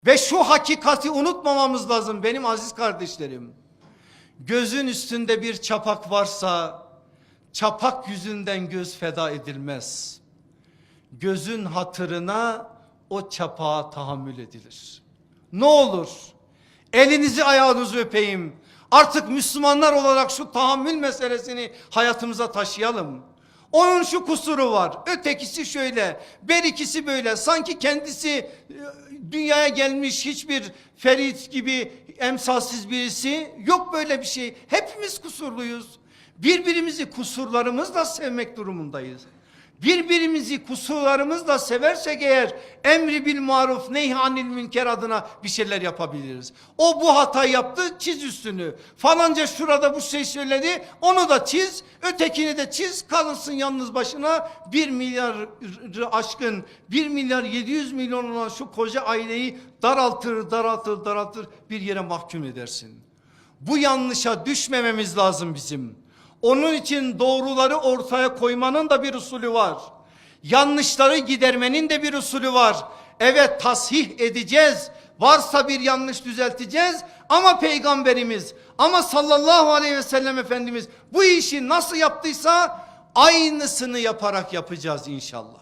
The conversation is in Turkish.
Ve şu hakikati unutmamamız lazım benim aziz kardeşlerim. Gözün üstünde bir çapak varsa çapak yüzünden göz feda edilmez. Gözün hatırına o çapağa tahammül edilir. Ne olur elinizi ayağınızı öpeyim. Artık Müslümanlar olarak şu tahammül meselesini hayatımıza taşıyalım. Onun şu kusuru var, ötekisi şöyle, berikisi böyle. Sanki kendisi dünyaya gelmiş hiçbir Ferit gibi emsalsiz birisi yok, böyle bir şey. Hepimiz kusurluyuz. Birbirimizi kusurlarımızla sevmek durumundayız. Birbirimizi kusurlarımızla seversek eğer emri bil maruf nehy anil münker adına bir şeyler yapabiliriz. O bu hatayı yaptı, çiz üstünü. Falanca şurada bu şey söyledi, onu da çiz, ötekini de çiz, kalırsın yalnız başına. 1 milyarı aşkın, 1 milyar 700 milyon olan şu koca aileyi daraltır bir yere mahkum edersin. Bu yanlışa düşmememiz lazım bizim. Onun için doğruları ortaya koymanın da bir usulü var. Yanlışları gidermenin de bir usulü var. Evet, tasih edeceğiz. Varsa bir yanlış düzelteceğiz. Ama Peygamberimiz, ama sallallahu aleyhi ve sellem Efendimiz bu işi nasıl yaptıysa aynısını yaparak yapacağız inşallah.